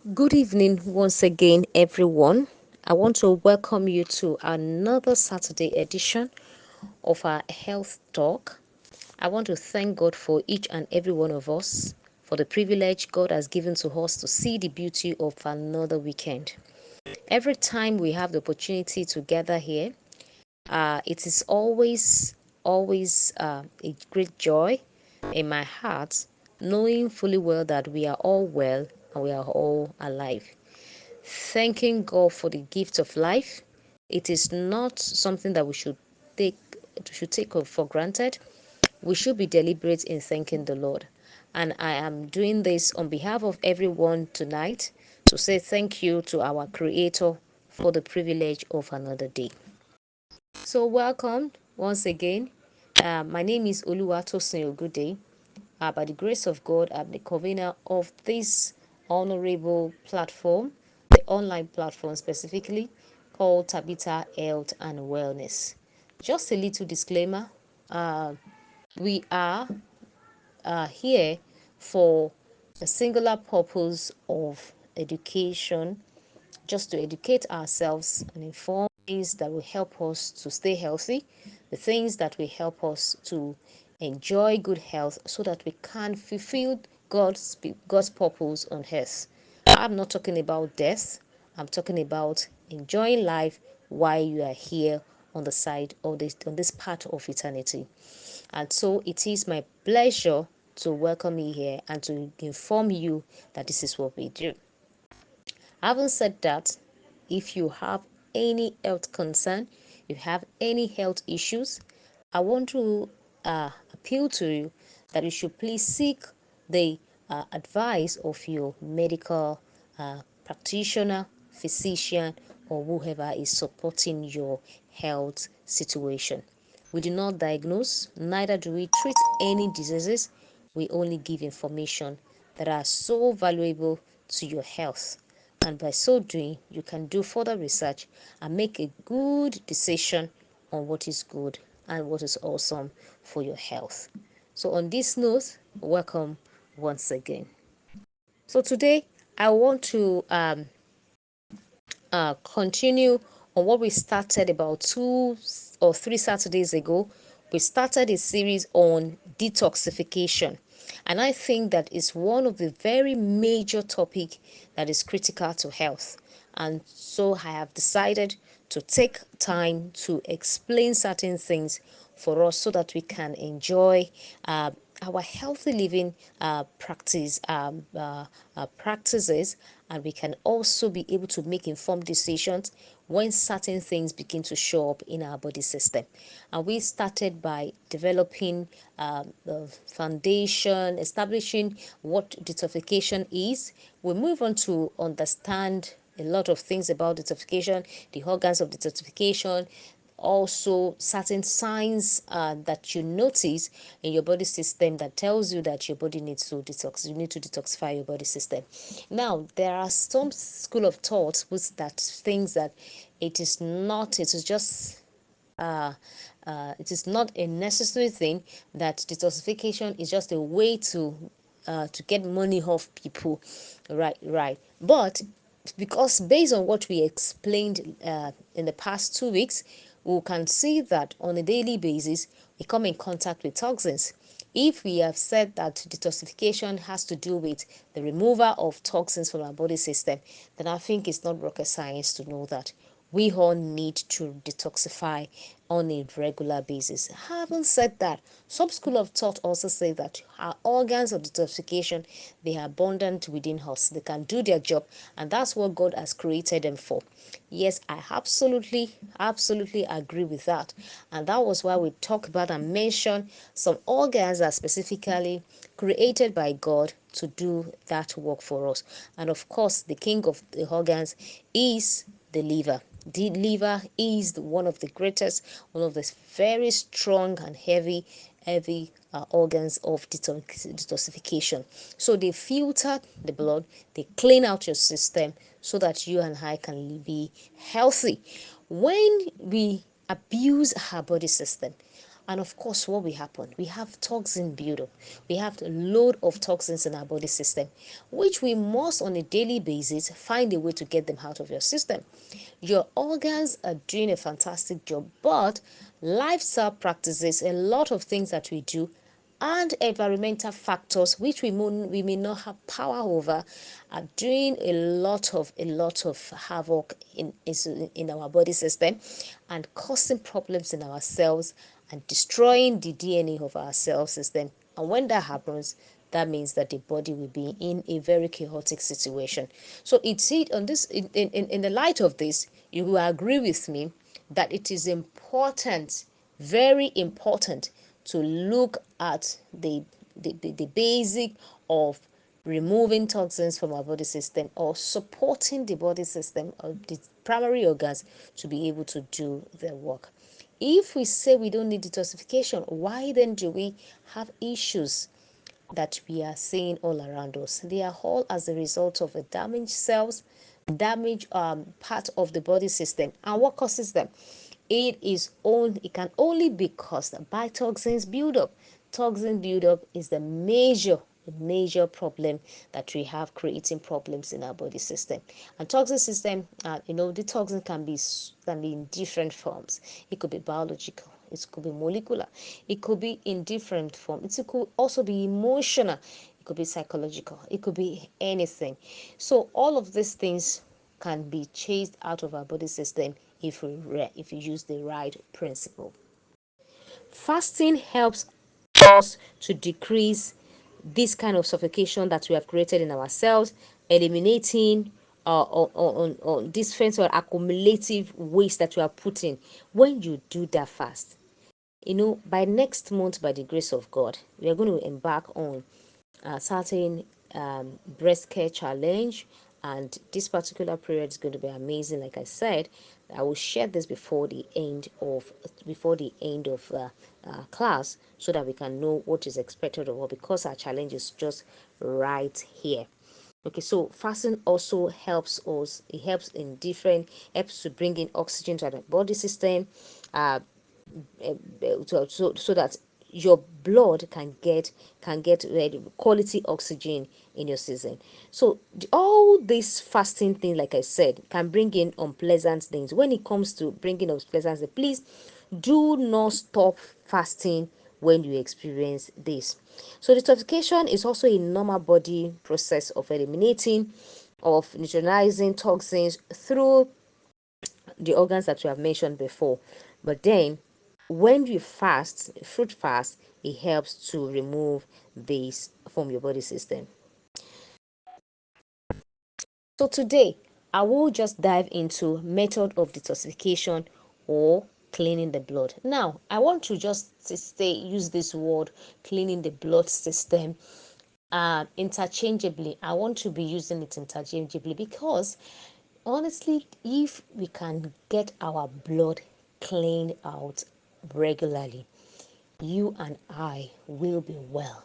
Good evening once again, everyone. I want to welcome you to another Saturday edition of our Health Talk. I want to thank God for each and every one of us, for the privilege God has given to us to see the beauty of another weekend. Every time we have the opportunity to gather here, it is always a great joy in my heart, knowing fully well that we are all well and we are all alive. Thanking God for the gift of life. It is not something that take we should take for granted. We should be deliberate in thanking the Lord. And I am doing this on behalf of everyone tonight to say thank you to our Creator for the privilege of another day. So, welcome once again. My name is Oluwatosin Ogude. By the grace of God, I'm the convener of this honorable platform, the online platform specifically called Tabitha Health and Wellness. Just a little disclaimer, uh, we are here for a singular purpose of education, just to educate ourselves and inform things that will help us to stay healthy, the things that will help us to enjoy good health so that we can fulfill God's purpose on earth. I'm not talking about death. I'm talking about enjoying life while you are here on the side of this part of eternity. And so it is my pleasure to welcome you here and to inform you that this is what we do. Having said that, if you have any health concern, if you have any health issues, I want to appeal to you that you should please seek the advice of your medical practitioner, physician, or whoever is supporting your health situation. We do not diagnose, neither do we treat any diseases. We only give information that are so valuable to your health. And by so doing, you can do further research and make a good decision on what is good and what is awesome for your health. So, on this note, welcome once again. So, today I want to continue on what we started about 2 or 3 Saturdays ago. We started a series on detoxification, and I think that is one of the very major topic that is critical to health. And so I have decided to take time to explain certain things for us so that we can enjoy our healthy living practices, and we can also be able to make informed decisions when certain things begin to show up in our body system. And we started by developing the foundation, establishing what detoxification is. We move on to understand a lot of things about detoxification, the organs of detoxification, also certain signs that you notice in your body system that tells you that your body needs to detox. You need to detoxify your body system. Now, there are some school of thought which that things that it is just uh, it is not a necessary thing, that detoxification is just a way to get money off people, right. But because based on what we explained in the past 2 weeks, we can see that on a daily basis we come in contact with toxins. If we have said that detoxification has to do with the removal of toxins from our body system, then I think it's not rocket science to know that we all need to detoxify on a regular basis. Having said that, some school of thought also say that our organs of detoxification, they are abundant within us. They can do their job, and that's what God has created them for. Yes, I absolutely agree with that. And that was why we talk about and mention some organs are specifically created by God to do that work for us. And of course, the king of the organs is the liver. The liver is one of the greatest, one of the very strong and heavy organs of detoxification. So they filter the blood, they clean out your system so that you and I can be healthy. When we abuse our body system, And of course, what will happen? We have toxin buildup. We have a load of toxins in our body system, which we must on a daily basis find a way to get them out of your system. Your organs are doing a fantastic job, but lifestyle practices, a lot of things that we do, and environmental factors which we may not have power over are doing a lot of havoc in our body system and causing problems in our cells and destroying the DNA of our cell system. And when that happens, that means that the body will be in a very chaotic situation. So it's it on this in the light of this, you will agree with me that it is important, very important, to look at the basic of removing toxins from our body system or supporting the body system or the primary organs to be able to do their work. If we say we don't need detoxification, why then do we have issues that we are seeing all around us? They are all as a result of the damaged cells, damaged part of the body system. And what causes them? It can only be caused by toxins buildup. Toxin buildup is the major problem that we have, creating problems in our body system. And toxin system, the toxin can be in different forms. It could be biological, it could be molecular, it could be in different forms, it could also be emotional, it could be psychological, it could be anything. So all of these things can be chased out of our body system if we use the right principle. Fasting helps us to decrease this kind of suffocation that we have created in ourselves, eliminating on different or accumulative waste that we are putting. When you do that fast, by next month, by the grace of God, we are going to embark on a certain breast care challenge, and this particular period is going to be amazing. Like I said, I will share this before the end of class, so that we can know what is expected of us, because our challenge is just right here. Okay, so fasting also helps us. It helps to bring in oxygen to the body system, uh, so that your blood can get quality oxygen in your system. So all this fasting thing, like I said, can bring in unpleasant things. When it comes to bringing unpleasant things, please do not stop fasting when you experience this. So detoxification is also a normal body process of eliminating, of neutralizing toxins through the organs that we have mentioned before. But then when you fruit fast, it helps to remove this from your body system. So today I will just dive into method of detoxification or cleaning the blood. Now I want to just use this word cleaning the blood system interchangeably. I want to be using it interchangeably because honestly, if we can get our blood cleaned out regularly, you and I will be well.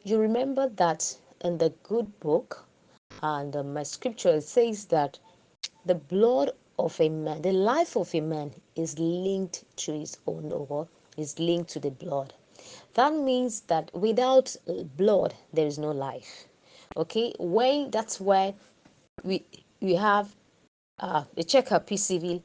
You remember that in the good book, and my scripture says that the blood of a man, the life of a man is linked to his own, or is linked to the blood. That means that without blood, there is no life. Okay, that's why we we have a checker PCV,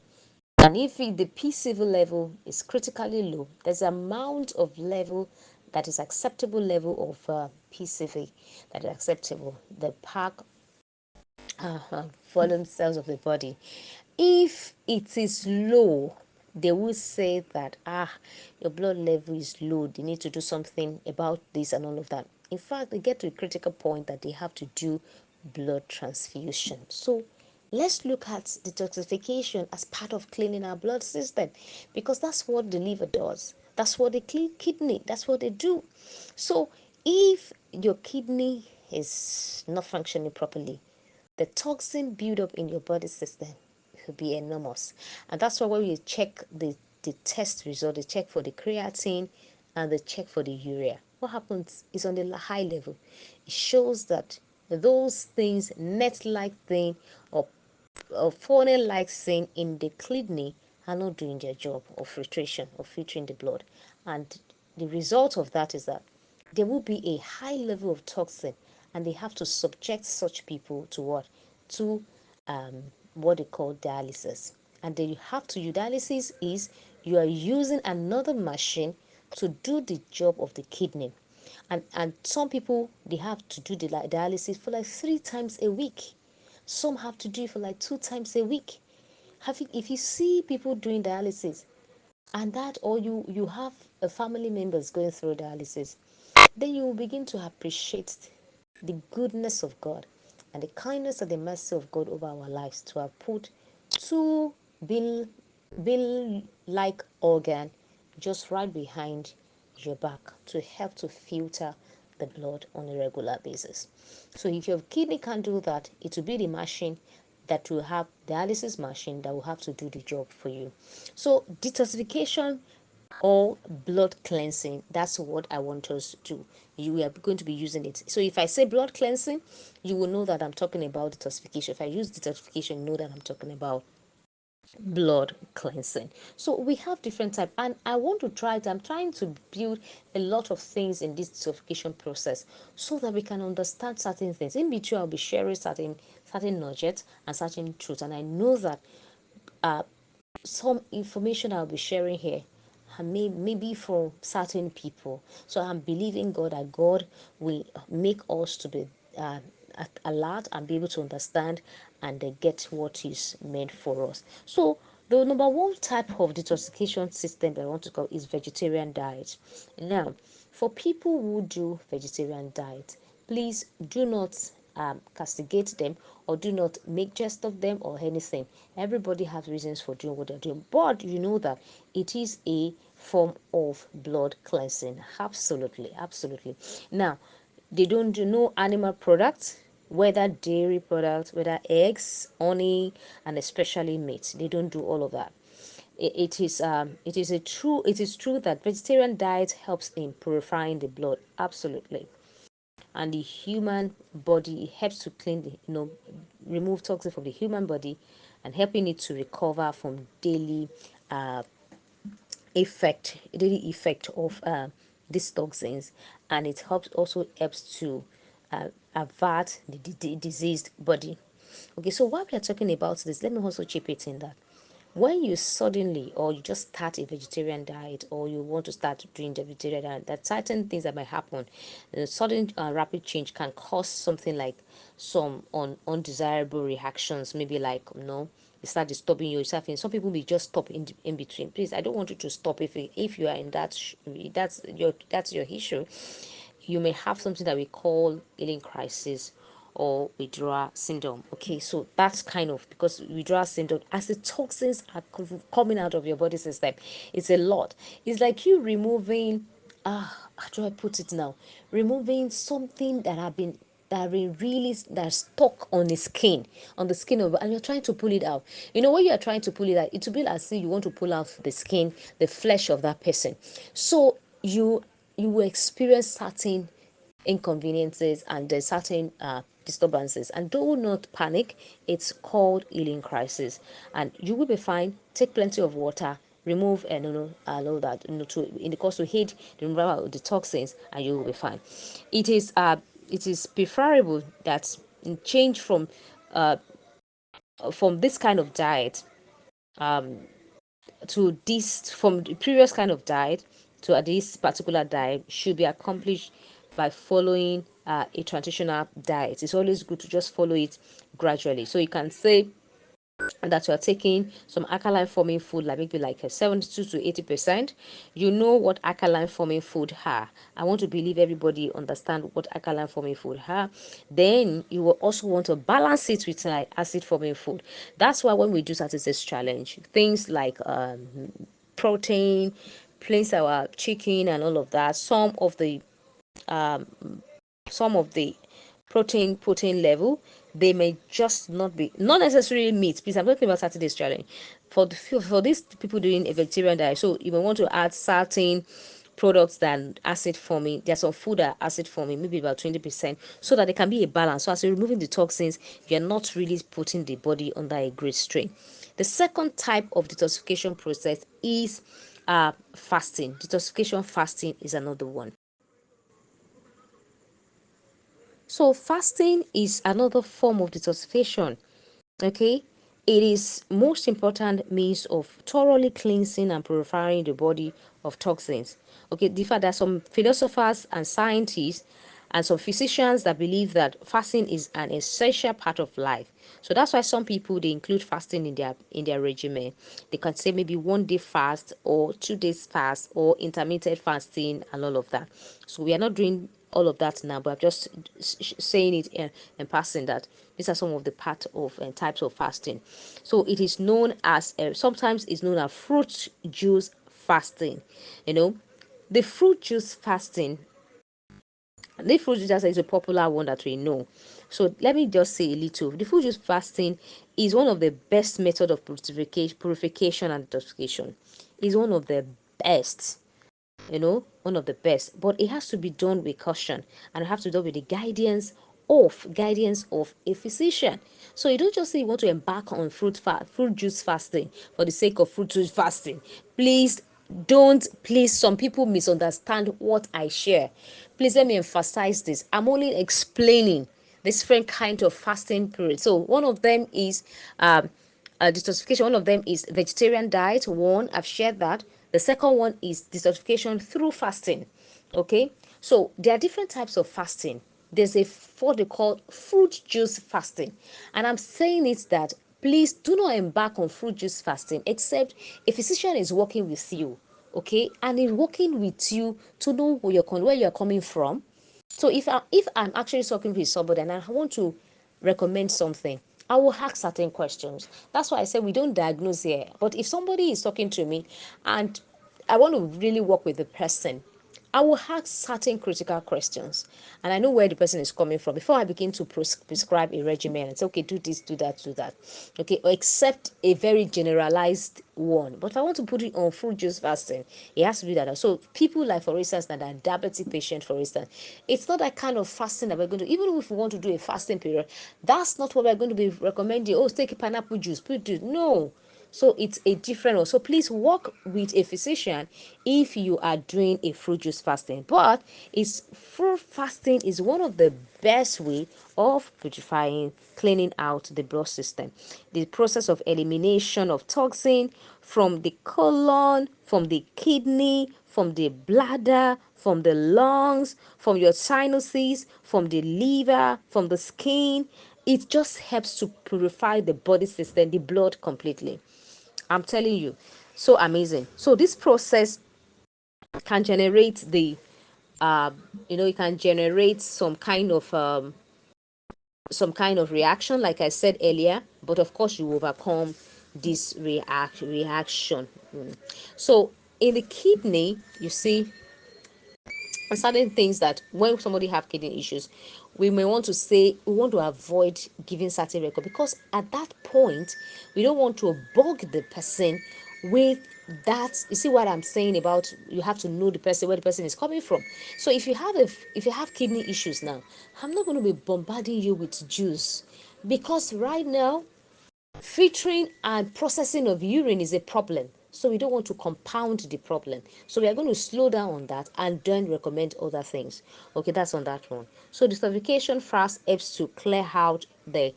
and if the PCV level is critically low, there's an amount of level that is acceptable level of PCV that is acceptable. The pack volume cells of the body. If it is low, they will say that your blood level is low. They need to do something about this and all of that. In fact, they get to a critical point that they have to do blood transfusion. So let's look at detoxification as part of cleaning our blood system, because that's what the liver does. That's what the kidney, that's what they do. So if your kidney is not functioning properly, the toxin buildup in your body system will be enormous. And that's why when you check the test result, they check for the creatine and they check for the urea. What happens is on the high level, it shows that those things, net-like thing, or funnel-like thing in the kidney are not doing their job of filtration, of filtering the blood. And the result of that is that there will be a high level of toxin, and they have to subject such people to what? To what they call dialysis. And then you have to, dialysis is you are using another machine to do the job of the kidney. And some people, they have to do the dialysis for like 3 times a week. Some have to do it for like 2 times a week. If you see people doing dialysis, and that, or you have a family members going through dialysis, then you will begin to appreciate the goodness of God and the kindness and the mercy of God over our lives, to have put two bill like organ just right behind your back to help to filter the blood on a regular basis. So if your kidney can't do that, it will be the machine that will have, dialysis machine that will have to do the job for you. So detoxification or blood cleansing, that's what I want us to do. You are going to be using it. So if I say blood cleansing, you will know that I'm talking about detoxification. If I use detoxification, you know that I'm talking about blood cleansing. So we have different type, and I want to try it. I'm trying to build a lot of things in this detoxification process so that we can understand certain things. In between, I'll be sharing certain nuggets and certain truths, and I know that some information I'll be sharing here maybe for certain people. So I'm believing God that God will make us to be alert and be able to understand and get what is meant for us. So the number one type of detoxification system that I want to call is vegetarian diet. Now, for people who do vegetarian diet, please do not castigate them or do not make jest of them or anything. Everybody has reasons for doing what they're doing, but you know that it is a form of blood cleansing. Absolutely, absolutely. Now, they don't do no animal products, whether dairy products, whether eggs, honey, and especially meat. They don't do all of that. It is true that vegetarian diet helps in purifying the blood. Absolutely. And the human body, it helps to clean the, remove toxin from the human body, and helping it to recover from daily effect of these toxins. And it helps to avert the diseased body. Okay, so while we are talking about this, let me also chip it in that when you suddenly, or you just start a vegetarian diet, or you want to start doing the vegetarian diet, that certain things that might happen. A sudden rapid change can cause something like some undesirable reactions, maybe like, you start disturbing yourself, and some people may just stop in between. Please, I don't want you to stop. If you are in that that's your issue. You may have something that we call healing crisis or withdrawal syndrome. Okay, so that's kind of, because withdrawal syndrome, as the toxins are coming out of your body system, it's a lot. It's like you removing, how do I put it now? Removing something that really that's stuck on the skin of, and you're trying to pull it out. When you're trying to pull it out, it will be as if you want to pull out the skin, the flesh of that person. So you will experience certain inconveniences and there's certain disturbances, and do not panic. It's called healing crisis, and you will be fine. Take plenty of water, remove and allow that to in the course to hit the removal of the toxins, and you will be fine. It is preferable that change from this kind of diet to this, from the previous kind of diet to this particular diet, should be accomplished by following a transitional diet. It's always good to just follow it gradually. So you can say that you are taking some alkaline forming food, like maybe like a 72 to 80%. You know what alkaline forming food are. I want to believe everybody understand what alkaline forming food are. Then you will also want to balance it with like acid forming food. That's why when we do statistics challenge, things like protein, plain our chicken and all of that, some of the protein level, they may just not necessarily meat. Please, I'm talking about Saturday's challenge for these people doing a vegetarian diet. So you may want to add certain products than acid forming. There's some food that are acid forming, maybe about 20%, so that there can be a balance. So as you're removing the toxins, you're not really putting the body under a great strain. The second type of detoxification process is fasting. Detoxification fasting is another one. So fasting is another form of detoxification. Okay, it is most important means of thoroughly cleansing and purifying the body of toxins. Okay, the fact that some philosophers and scientists and some physicians that believe that fasting is an essential part of life. So that's why some people they include fasting in their regimen. They can say maybe 1 day fast or 2 days fast or intermittent fasting and all of that. So we are not doing all of that now, but I'm just saying it in passing that these are some of the part of and types of fasting. So it is known as sometimes it's known as fruit juice fasting. You know, the fruit juice fasting, the fruit juice is a popular one that we know. So let me just say a little. The fruit juice fasting is one of the best method of purification and detoxification. Is one of the best, one of the best, but it has to be done with caution, and it has to be done with the guidance of a physician. So you don't just say you want to embark on fruit juice fasting for the sake of fruit juice fasting. Please don't. Please, some people misunderstand what I share. Please let me emphasize this. I'm only explaining this different kind of fasting period. So one of them is detoxification. One of them is vegetarian diet. One, I've shared that. The second one is detoxification through fasting. Okay, so there are different types of fasting. There's what they call fruit juice fasting, and I'm saying it that please do not embark on fruit juice fasting except a physician is working with you, okay, and is working with you to know where you're coming from. So if I'm actually talking with somebody and I want to recommend something, I will ask certain questions. That's why I said we don't diagnose here. But if somebody is talking to me and I want to really work with the person, I will ask certain critical questions and I know where the person is coming from before I begin to prescribe a regimen and say, okay, do this, do that, do that. Okay, or accept a very generalized one. But if I want to put it on fruit juice fasting, it has to be that. So people like, for instance, that are diabetic patient, for instance, it's not that kind of fasting that we're going to, even if we want to do a fasting period, that's not what we're going to be recommending. Oh, take a pineapple juice, put it. No. So it's a different one. So please work with a physician if you are doing a fruit juice fasting. But it's fruit fasting is one of the best way of purifying, cleaning out the blood system. The process of elimination of toxin from the colon, from the kidney, from the bladder, from the lungs, from your sinuses, from the liver, from the skin. It just helps to purify the body system, the blood completely. I'm telling you, so amazing. So this process can generate it can generate some kind of reaction, like I said earlier. But of course, you overcome this reaction. So in the kidney, you see certain things that when somebody have kidney issues, we may want to say we want to avoid giving certain record, because at that point we don't want to bug the person with that. You see what I'm saying about you have to know the person, where the person is coming from. So if you have kidney issues now, I'm not going to be bombarding you with juice, because right now filtering and processing of urine is a problem. So we don't want to compound the problem. So we are going to slow down on that and then recommend other things. Okay, that's on that one. So detoxification fast helps to clear out clear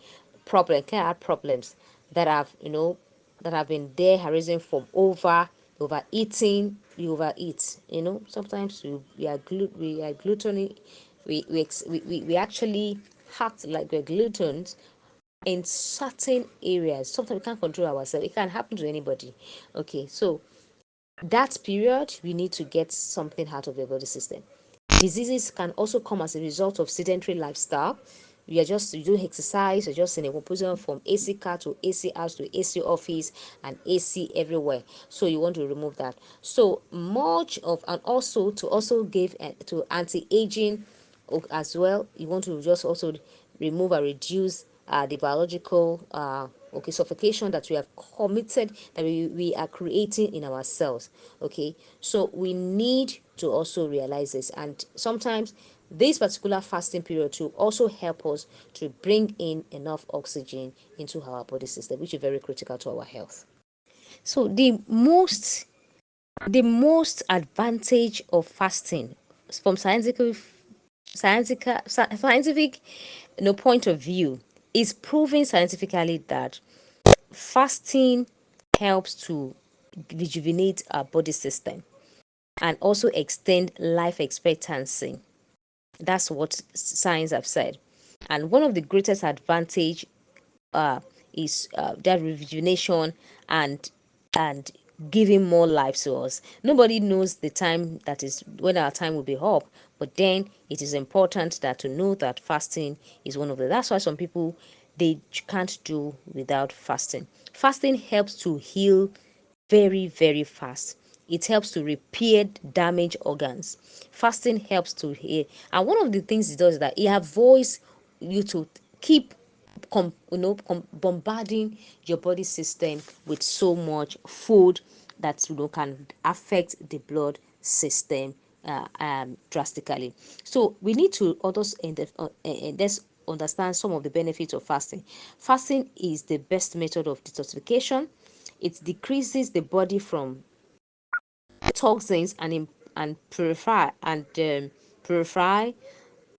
out problems that have been there arisen from overeating. You overeat. Sometimes we are gluttony. We actually act like we're gluttons in certain areas. Sometimes we can't control ourselves. It can happen to anybody. Okay, so that period we need to get something out of the body system. Diseases can also come as a result of sedentary lifestyle. You do exercise, you're just in a position from AC car to AC house to AC office and AC everywhere. So you want to remove that. So much of, and also to also give to anti-aging as well. You want to just also remove and reduce the biological suffocation that we have committed, that we are creating in ourselves. Okay, so we need to also realize this, and sometimes this particular fasting period to also help us to bring in enough oxygen into our body system, which is very critical to our health. So the most The most advantage of fasting from scientific point of view is proven scientifically that fasting helps to rejuvenate our body system and also extend life expectancy. That's what science have said. And one of the greatest advantage uh, is that rejuvenation and and giving more life to us. Nobody knows the time that is when our time will be up, but then it is important that to know that fasting is one of the. That's why some people they can't do without fasting. Fasting helps to heal very very fast. It helps to repair damaged organs. Fasting helps to heal, and one of the things it does is that it avoids you to keep bombarding your body system with so much food that can affect the blood system drastically. So we need to also let's understand some of the benefits of fasting. Fasting is the best method of detoxification. It decreases the body from toxins and purify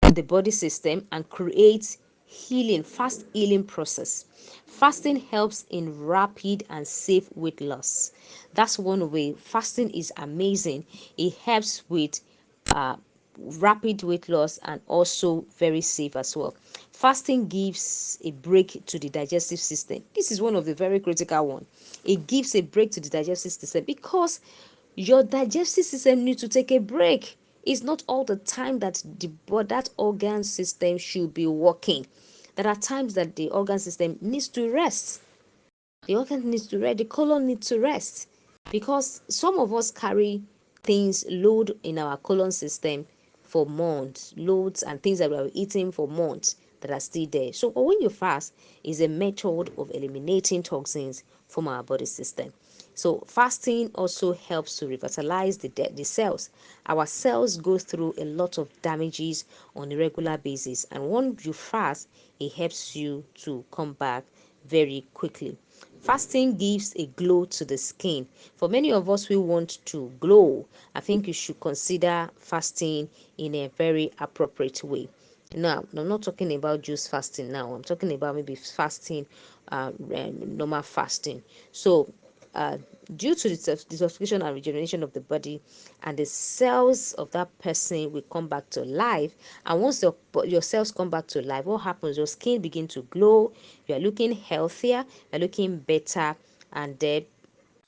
the body system and creates fast healing process. Fasting helps in rapid and safe weight loss. That's one way. Fasting is amazing. It helps with uh, rapid weight loss and also very safe as well. Fasting gives a break to the digestive system. This is one of the very critical one. It gives a break to the digestive system because your digestive system needs to take a break. It's not all the time that that organ system should be working. There are times that the organ system needs to rest. The organ needs to rest, the colon needs to rest, because some of us carry things load in our colon system for months, loads and things that we are eating for months that are still there. So when you fast is a method of eliminating toxins from our body system. So fasting also helps to revitalize the cells. Our cells go through a lot of damages on a regular basis, and when you fast, it helps you to come back very quickly. Fasting gives a glow to the skin. For many of us who want to glow, I think you should consider fasting in a very appropriate way. Now, I'm not talking about juice fasting now. I'm talking about maybe fasting, normal fasting. So, uh, due to the detoxification and regeneration of the body, and the cells of that person will come back to life. And once your cells come back to life, what happens? Your skin begin to glow. You are looking healthier. You're looking better, and then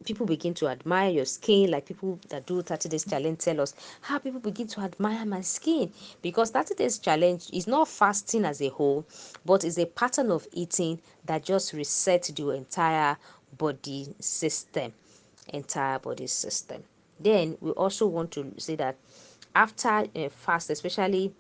people begin to admire your skin. Like people that do 30 days challenge tell us how people begin to admire my skin, because 30 days challenge is not fasting as a whole, but is a pattern of eating that just resets the entire body system. Then we also want to say that after a fast, especially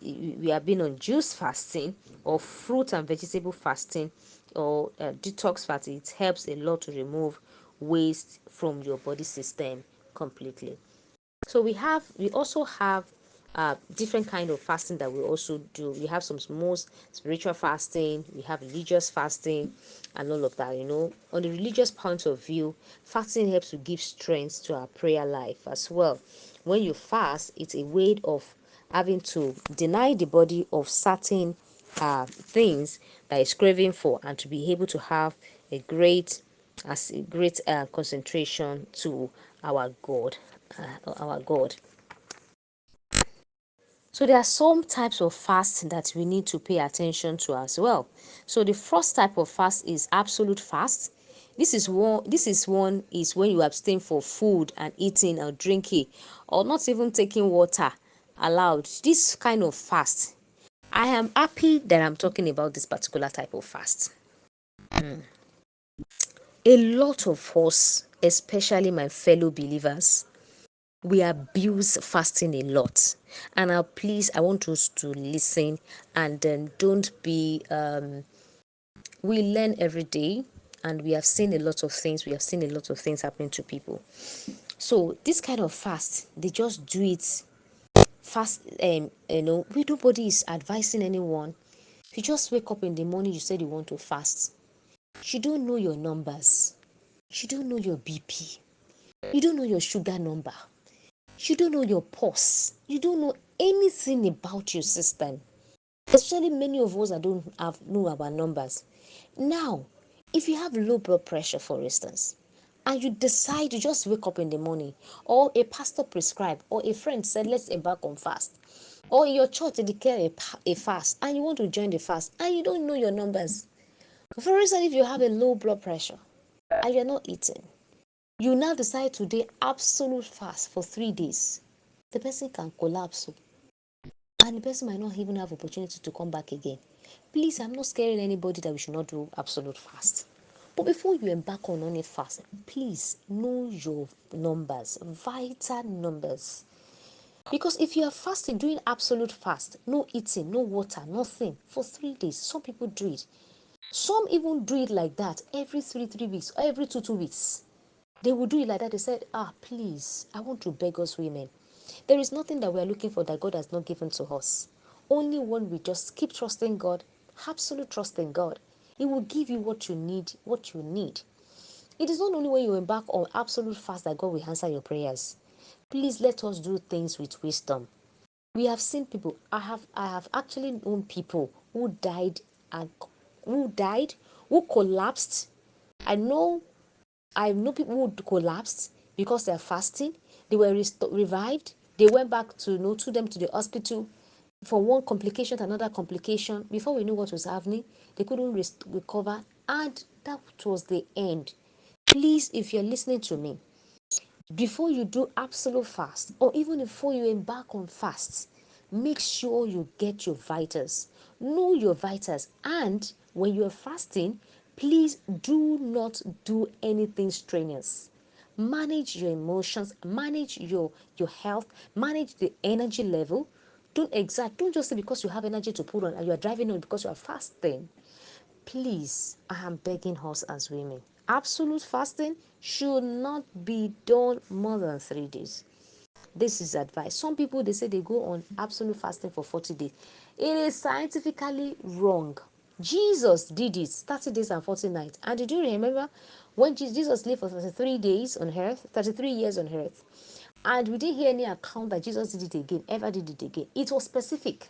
we have been on juice fasting or fruit and vegetable fasting or detox fasting, it helps a lot to remove waste from your body system completely. So we also have different kind of fasting that we also do. We have some most spiritual fasting, we have religious fasting, and all of that. On the religious point of view, fasting helps to give strength to our prayer life as well. When you fast, it's a way of having to deny the body of certain things that is craving for, and to be able to have a great concentration to our God. So there are some types of fast that we need to pay attention to as well. So the first type of fast is absolute fast. This is one is when you abstain for food and eating or drinking, or not even taking water allowed. This kind of fast, I am happy that I'm talking about this particular type of fast. A lot of us, especially my fellow believers, we abuse fasting a lot. And now please, I want us to listen, and then don't be we learn every day, and we have seen a lot of things happening to people. So this kind of fast, they just do it fast. We Nobody is advising anyone. You just wake up in the morning, you said you want to fast. You don't know your numbers, you don't know your BP, You don't know your sugar number. You don't know your pulse. You don't know anything about your system. Especially many of us that don't have know our numbers. Now, if you have low blood pressure, for instance, and you decide to just wake up in the morning, or a pastor prescribed, or a friend said, let's embark on fast, or in your church they declare a fast, and you want to join the fast, and you don't know your numbers. For instance, if you have a low blood pressure and you're not eating, you now decide to do absolute fast for 3 days, the person can collapse, and the person might not even have opportunity to come back again. Please, I'm not scaring anybody that we should not do absolute fast. But before you embark on any fast, please know your numbers, vital numbers. Because if you are fasting, doing absolute fast, no eating, no water, nothing for 3 days, some people do it. Some even do it like that every 3 weeks, or every 2 weeks. They will do it like that. They said, please, I want to beg us women. There is nothing that we are looking for that God has not given to us. Only when we just keep trusting God, absolute trust in God, He will give you what you need, what you need. It is not only when you embark on absolute fast that God will answer your prayers. Please let us do things with wisdom. We have seen people, I have actually known people who died and who died, who collapsed. I know I know people who collapsed because they're fasting. They were revived. They went back to took them to the hospital for one complication to another complication. Before we knew what was happening, they couldn't recover, and that was the end. Please, if you're listening to me, before you do absolute fast, or even before you embark on fasts, make sure you get your vitals. Know your vitals, and when you're fasting, please do not do anything strenuous. Manage your emotions, manage your health, manage the energy level. Don't just say because you have energy to put on and you are driving on because you are fasting. Please, I am begging us as women. Absolute fasting should not be done more than 3 days. This is advice. Some people, they say they go on absolute fasting for 40 days. It is scientifically wrong. Jesus did it 30 days and 40 nights. And did you remember when Jesus lived for 33 days on earth, 33 years on earth? And we didn't hear any account that Jesus did it again, ever did it again. It was specific.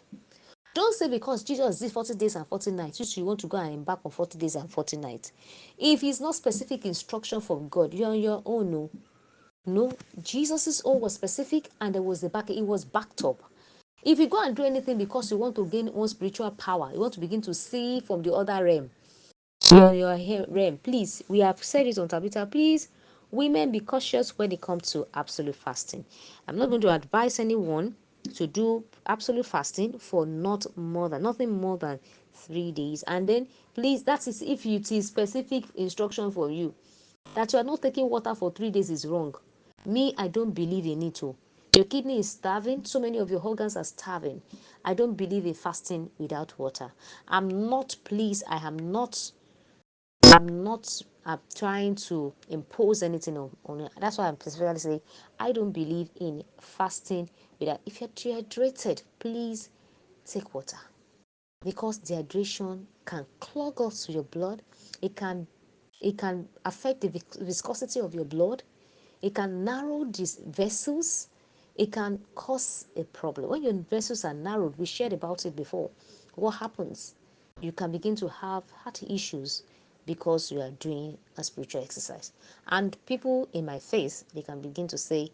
Don't say because Jesus did 40 days and 40 nights, you want to go and embark on 40 days and 40 nights. If it's not specific instruction from God, you're on your own. No, no. Jesus's own was specific, and there was the back. It was backed up. If you go and do anything because you want to gain one spiritual power, you want to begin to see from the other realm, your realm. Please, we have said it on Tabitha. Please, women, be cautious when it comes to absolute fasting. I'm not going to advise anyone to do absolute fasting for nothing more than 3 days. And then, please, that is if it is specific instruction for you. That you are not taking water for 3 days is wrong. Me, I don't believe in it. Oh. Your kidney is starving. So many of your organs are starving. I don't believe in fasting without water. I'm not pleased. I'm not trying to impose anything on it. That's why I'm specifically saying I don't believe in fasting without. If you're dehydrated, please take water, because dehydration can clog up to your blood. It can affect the viscosity of your blood. It can narrow these vessels. It can cause a problem. When your vessels are narrowed, we shared about it before. What happens? You can begin to have heart issues because you are doing a spiritual exercise. And people in my faith, they can begin to say,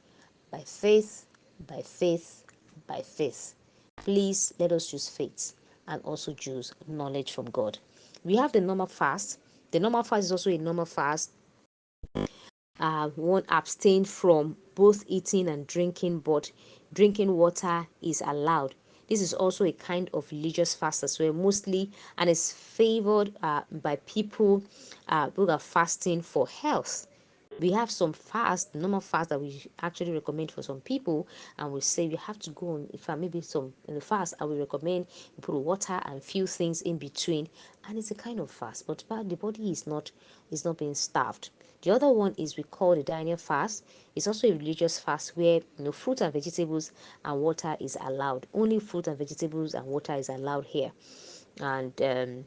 by faith, by faith, by faith. Please let us use faith and also use knowledge from God. We have the normal fast. The normal fast is also a normal fast. One abstain from both eating and drinking, but drinking water is allowed. This is also a kind of religious fast as well, mostly, and is favored by people who are fasting for health. We have some fast, normal fast that we actually recommend for some people, and we say you have to go on. If I maybe some in the fast, I will recommend you put water and few things in between, and it's a kind of fast, but the body is not being starved. The other one is we call the Daniel fast. It's also a religious fast where fruit and vegetables and water is allowed. Only fruit and vegetables and water is allowed here, and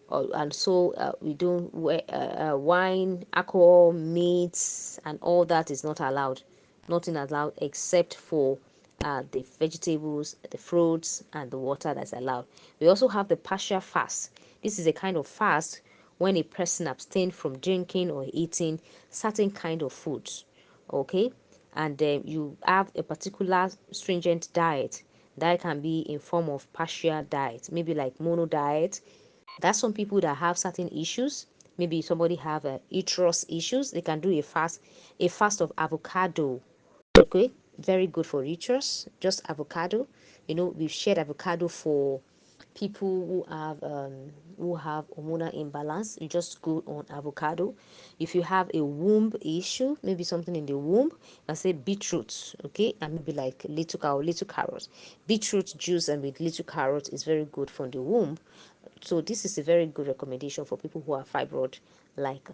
and so we don't wine, alcohol, meats, and all that is not allowed. Nothing allowed except for the vegetables, the fruits, and the water that's allowed. We also have the partial fast. This is a kind of fast when a person abstains from drinking or eating certain kind of foods. Okay, and you have a particular stringent diet that can be in form of partial diet, maybe like mono diet. That's some people that have certain issues. Maybe somebody have uterus issues. They can do a fast of avocado. Okay, very good for uterus. Just avocado. We've shared avocado for people who have hormonal imbalance. You just go on avocado. If you have a womb issue, maybe something in the womb, I say beetroot. Okay, and maybe like little carrot. Beetroot juice and with little carrot is very good for the womb. So this is a very good recommendation for people who are fibroid like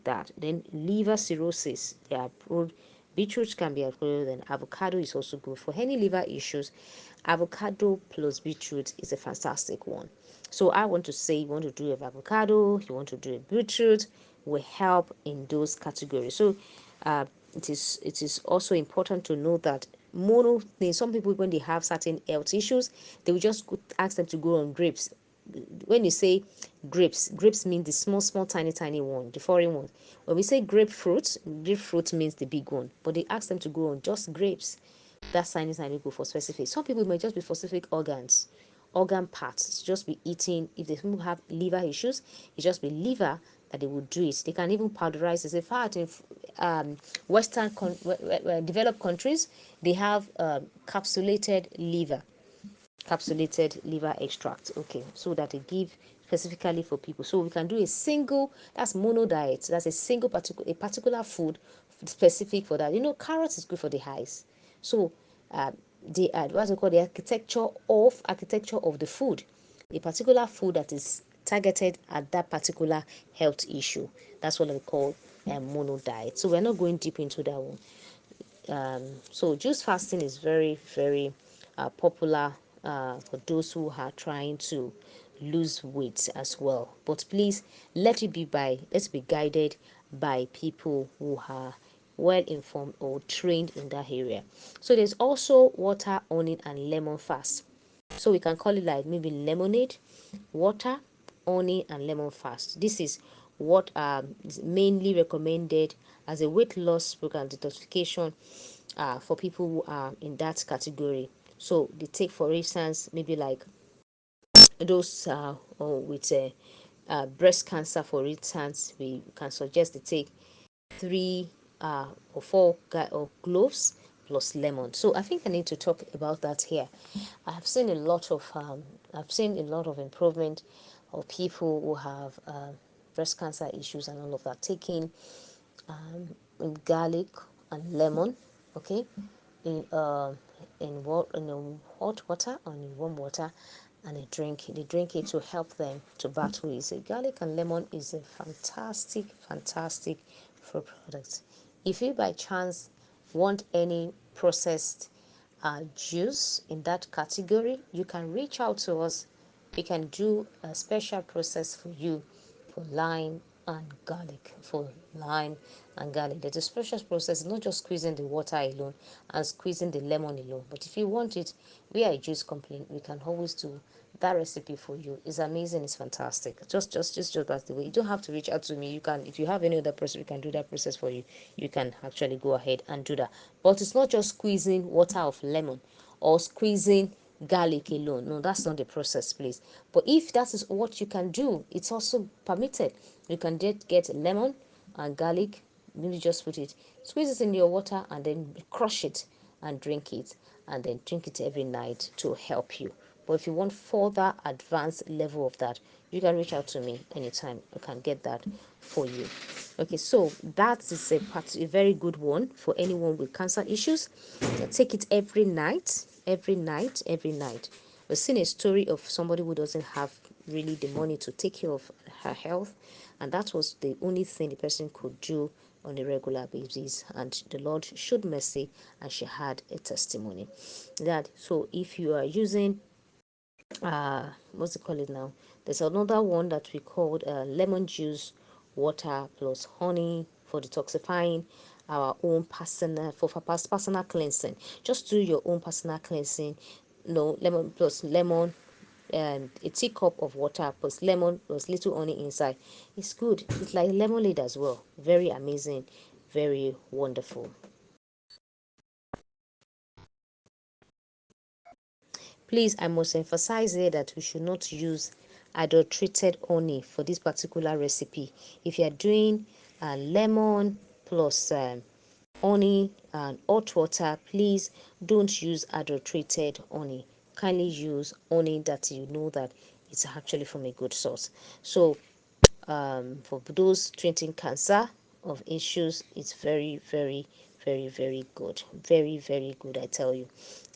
that. Then liver cirrhosis, they are approved. Beetroot can be approved, and avocado is also good for any liver issues. Avocado plus beetroot is a fantastic one. So I want to say, you want to do a avocado, you want to do a beetroot, will help in those categories. So it is also important to know that mono things, some people when they have certain health issues, they will just ask them to go on grapes. When you say grapes mean the small tiny one, the foreign one. When we say grapefruit means the big one, but they ask them to go on just grapes. That sign I go for specific. Some people may just be for specific organ parts, just be eating. If they have liver issues, it just be liver that they would do it. They can even powderize it. In fact, in western developed countries, they have capsulated liver extract. Okay, so that they give specifically for people. So we can do a single, that's mono diet. That's a particular food specific for that. Carrots is good for the eyes. So the what's it called, the architecture of the food, a particular food that is targeted at that particular health issue. That's what we call mono diet. So we're not going deep into that one. So juice fasting is very, very popular for those who are trying to lose weight as well. But please let's be guided by people who are well informed or trained in that area. So there's also water, onion, and lemon fast. So we can call it like maybe lemonade, water, honey, and lemon fast. This is what is mainly recommended as a weight loss program, detoxification, for people who are in that category. So they take, for instance, maybe like those with breast cancer, for instance, we can suggest they take 3 or 4 of cloves plus lemon. So I think I need to talk about that here. I've seen a lot of improvement of people who have breast cancer issues and all of that, taking garlic and lemon, okay, in hot water or in warm water, and they drink it to help them to battle it. So garlic and lemon is a fantastic food product. If you by chance want any processed juice in that category, you can reach out to us. We can do a special process for you for lime and garlic. There's a special process, not just squeezing the water alone and squeezing the lemon alone. But if you want it, we are a juice company. We can always do that recipe for you. It's amazing. It's fantastic. Just that's the way. You don't have to reach out to me. You can, if you have any other person, we can do that process for you. You can actually go ahead and do that. But it's not just squeezing water of lemon or squeezing garlic alone. No, that's not the process, please. But if that is what you can do, it's also permitted. You can get lemon and garlic, maybe just put it, squeeze it in your water and then crush it and drink it, and then drink it every night to help you. But if you want further advanced level of that, you can reach out to me anytime. I can get that for you. Okay, so that is a very good one for anyone with cancer issues. Take it every night. We've seen a story of somebody who doesn't have really the money to take care of her health, and that was the only thing the person could do on a regular basis, and the Lord showed mercy, and she had a testimony. That so if you are using what's it called now? There's another one that we called lemon juice, water plus honey for detoxifying our own personal for personal cleansing. Just do your own personal cleansing. No lemon plus lemon, and a teacup of water plus lemon plus little honey inside. It's good. It's like lemonade as well. Very amazing, very wonderful. Please, I must emphasize here that we should not use adulterated honey for this particular recipe. If you are doing lemon plus honey and hot water, please don't use adulterated honey. Kindly use honey that you know that it's actually from a good source. So for those treating cancer of issues, it's very, very, very, very good. Very, very good, I tell you.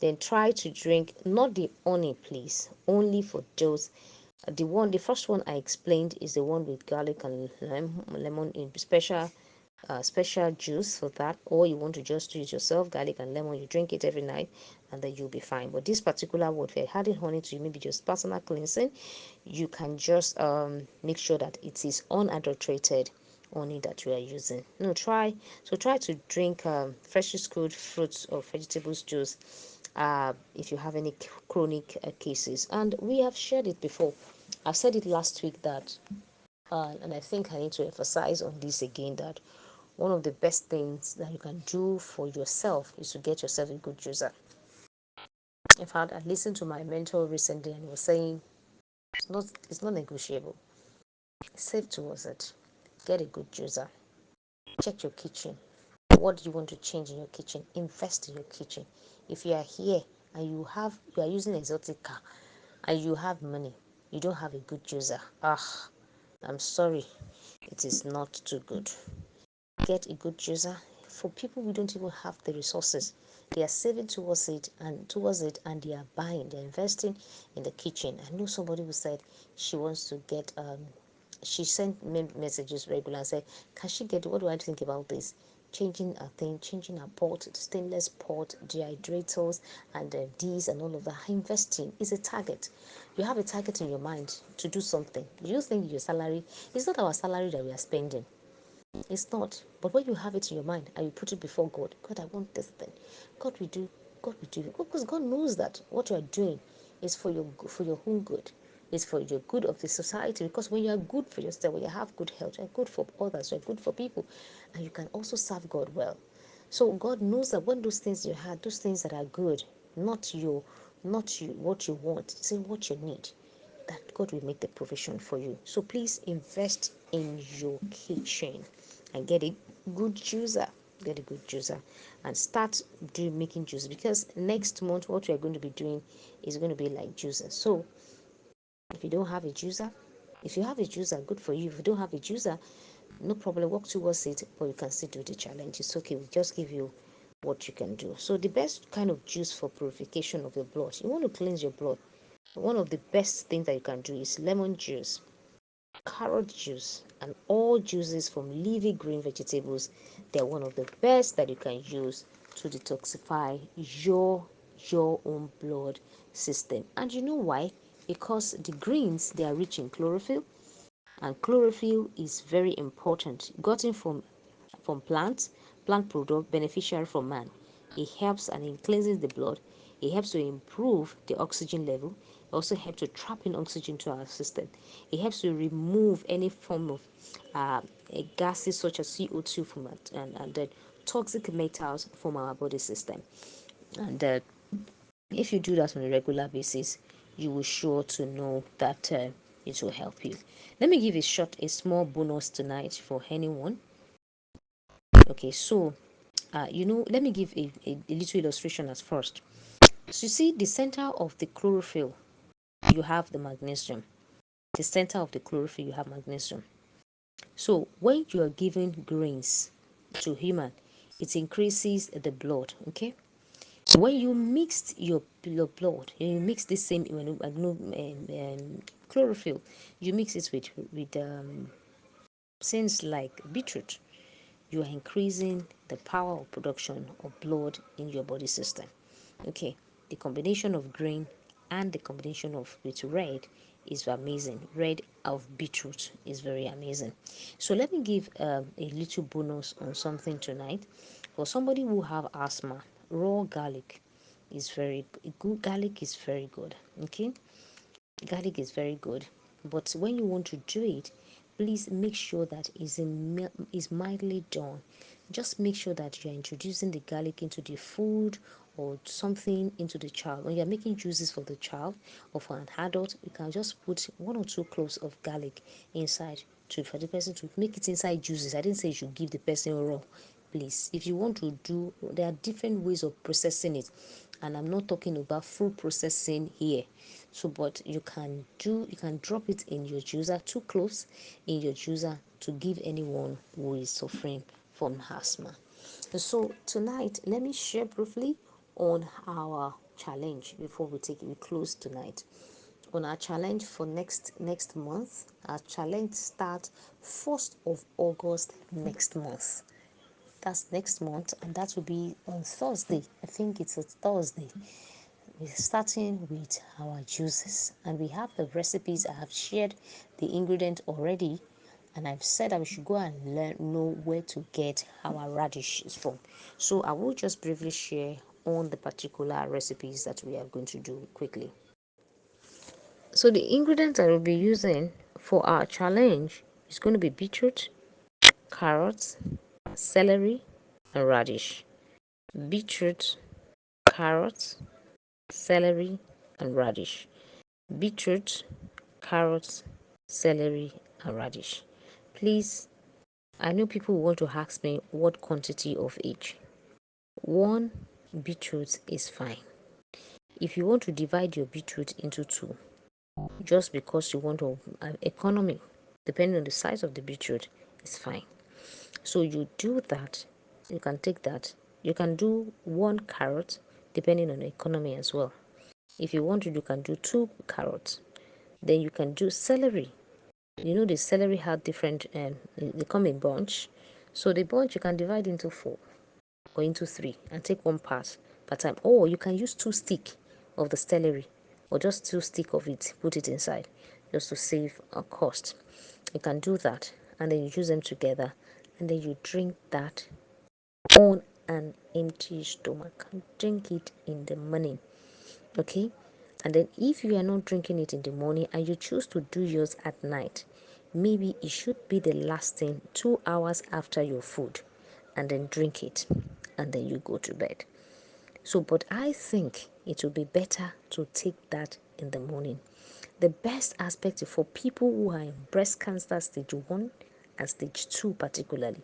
Then try to drink not the honey, please, only for those. The first one I explained is the one with garlic and lemon in special juice for that, or you want to just do it yourself, garlic and lemon, you drink it every night and then you'll be fine. But this particular one, if you're adding honey to maybe just personal cleansing, you can just make sure that it is unadulterated honey that you are using. No, try to drink freshly squeezed fruits or vegetables juice if you have any chronic cases. And we have shared it before. I've said it last week that and I think I need to emphasize on this again, that one of the best things that you can do for yourself is to get yourself a good juicer. In fact, I listened to my mentor recently and he was saying it's not negotiable. Save towards it. Get a good juicer. Check your kitchen. What do you want to change in your kitchen? Invest in your kitchen. If you are here and you are using exotic car and you have money, you don't have a good juicer. I'm sorry, it is not too good. Get a good juicer. For people who don't even have the resources, they are saving towards it and they are buying, they're investing in the kitchen. I know somebody who said she wants to get she sent me messages regular and said, can she get, what do I think about this, changing a pot, stainless pot, dehydrators, and these and all of that. Investing is a target. You have a target in your mind to do something. Do you think your salary, it's not our salary that we are spending, it's not. But when you have it in your mind and you put it before God, God, I want this thing. God will do. God will do it. Because God knows that what you are doing is for your own good. It's for your good of the society. Because when you are good for yourself, when you have good health, you're good for others, you're good for people, and you can also serve God well. So God knows that when those things you had, those things that are good, not you, what you want, say what you need, that God will make the provision for you. So please invest in your kitchen and get a good juicer. Get a good juicer and start doing making juice, because next month what we are going to be doing is going to be like juicer. So if you don't have a juicer, if you have a juicer, good for you. If you don't have a juicer, no problem, work towards it, but you can still do the challenge. It's okay, we just give you what you can do. So the best kind of juice for purification of your blood, you want to cleanse your blood, one of the best things that you can do is lemon juice, carrot juice, and all juices from leafy green vegetables. They're one of the best that you can use to detoxify your own blood system. And you know why? Because the greens, they are rich in chlorophyll, and chlorophyll is very important, gotten from plants, plant product beneficiary from man. It helps and it cleanses the blood. It helps to improve the oxygen level. It also helps to trap in oxygen to our system. It helps to remove any form of uh, gases such as CO2 from it, and then toxic metals from our body system. And if you do that on a regular basis, you will sure to know that it will help you. Let me give a small bonus tonight for anyone. Okay, so let me give a little illustration at first. So you see, the center of the chlorophyll, you have the magnesium. The center of the chlorophyll, you have magnesium. So when you are giving grains to human, it increases the blood. Okay, when you mix your blood, you mix the same chlorophyll, you mix it with things like beetroot, you are increasing the power of production of blood in your body system. Okay, the combination of grain and the combination of with red is amazing. Red of beetroot is very amazing. So let me give a little bonus on something tonight. For somebody who have asthma, raw garlic is very good. Garlic is very good. Okay, garlic is very good, but when you want to do it, please make sure that is mildly done. Just make sure that you're introducing the garlic into the food or something into the child. When you're making juices for the child or for an adult, you can just put 1 or 2 cloves of garlic inside to for the person to make it inside juices. I didn't say you should give the person raw. Please, if you want to do, there are different ways of processing it, and I'm not talking about food processing here. So but you can drop it in your juicer, 2 cloves in your juicer, to give anyone who is suffering from asthma. So tonight, let me share briefly on our challenge before we close tonight. On our challenge for next month, our challenge starts 1st of August next month. That's next month, and that will be on Thursday. I think it's a Thursday. We're starting with our juices, and we have the recipes. I have shared the ingredient already, and I've said that we should go and know where to get our radishes from. So I will just briefly share on the particular recipes that we are going to do quickly. So the ingredients I will be using for our challenge is going to be beetroot, carrots, celery, and radish. Beetroot, carrots, celery, and radish. Beetroot, carrots, celery, and radish. Please, I know people want to ask me what quantity of each. One beetroot is fine. If you want to divide your beetroot into two, just because you want to economy, depending on the size of the beetroot, is fine. So you do that. You can take that. You can do 1 carrot, depending on the economy as well. If you want to, you can do 2 carrots. Then you can do celery. You know the celery had different they come in bunch. So the bunch you can divide into 4 or into 3 and take 1 part per time. Or you can use 2 stick of the celery, or just 2 stick of it, put it inside, just to save a cost. You can do that, and then you use them together, and then you drink that on an empty stomach. Drink it in the morning. Okay, and then if you are not drinking it in the morning and you choose to do yours at night, maybe it should be the last thing 2 hours after your food, and then drink it, and then you go to bed. So but I think it will be better to take that in the morning. The best aspect for people who are in breast cancer stage 1 and stage 2 particularly,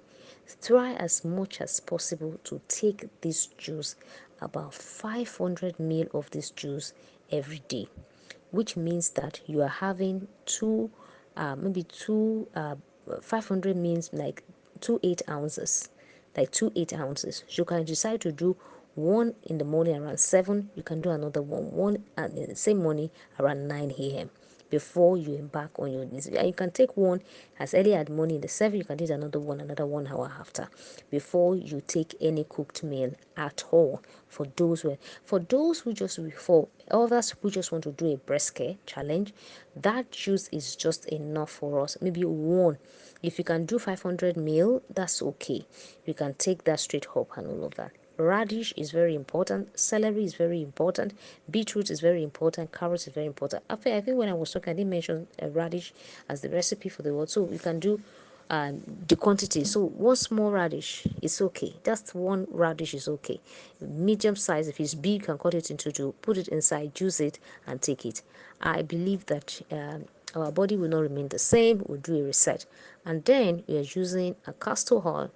try as much as possible to take this juice, about 500 ml of this juice every day, which means that you are having maybe 500 means like 2 8 ounces, like 2 8 ounces. So you can decide to do one in the morning around 7. You can do another one and in the same morning around 9 a.m. before you embark on your needs. And you can take one as early as morning in the 7. You can do another 1 hour after, before you take any cooked meal at all. For those who just, for others who just want to do a breast care challenge, that juice is just enough for us. Maybe one. If you can do 500 ml, that's okay. You can take that straight up and all of that. Radish is very important. Celery is very important. Beetroot is very important. Carrots is very important. I think when I was talking, I didn't mention radish as the recipe for the word. So you can do the quantity. So 1 small radish is okay. Just 1 radish is okay. Medium size, if it's big, you can cut it into 2, put it inside, juice it, and take it. I believe that our body will not remain the same. We'll do a reset. And then you're using a castor oil,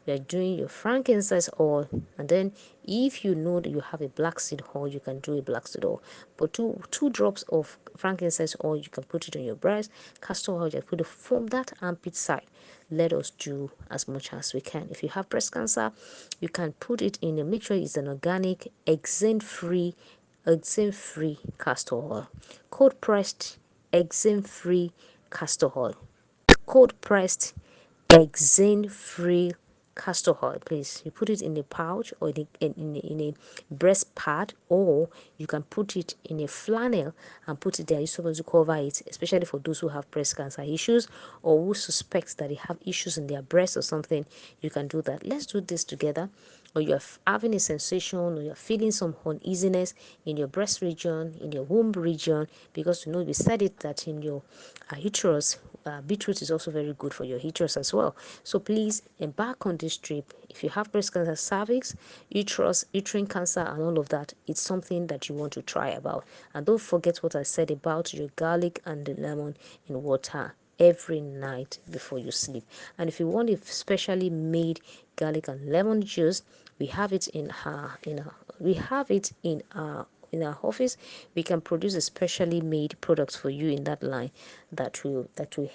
you're doing your frankincense oil, and then if you know that you have a black seed oil, you can do a black seed oil. But two drops of frankincense oil, you can put it on your breast. Castor oil, you put it from that armpit side. Let us do as much as we can. If you have breast cancer, you can put it in. Make sure it's an organic, eczema-free castor oil. Cold pressed eczema-free castor oil. Cold pressed eczema-free castor oil, please. You put it in a pouch or in a breast pad, or you can put it in a flannel and put it there. You're supposed to cover it, especially for those who have breast cancer issues or who suspect that they have issues in their breast or something. You can do that. Let's do this together. Or you're having a sensation, or you're feeling some uneasiness in your breast region, in your womb region, because we said it that in your uterus, beetroot is also very good for your uterus as well. So please embark on this trip. If you have breast cancer, cervix, uterus, uterine cancer, and all of that, it's something that you want to try about. And don't forget what I said about your garlic and the lemon in water every night before you sleep. And if you want a specially made garlic and lemon juice, we have it in our office. We can produce a specially made product for you in that line that will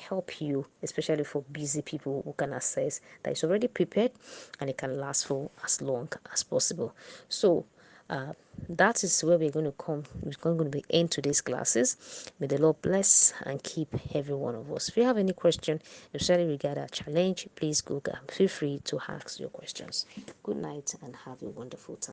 help you, especially for busy people who can access that is already prepared, and it can last for as long as possible. So that is where we're going to come. We're going to be end today's classes. May the Lord bless and keep every one of us. If you have any question, especially regarding our challenge, please go. Feel free to ask your questions. Good night and have a wonderful time.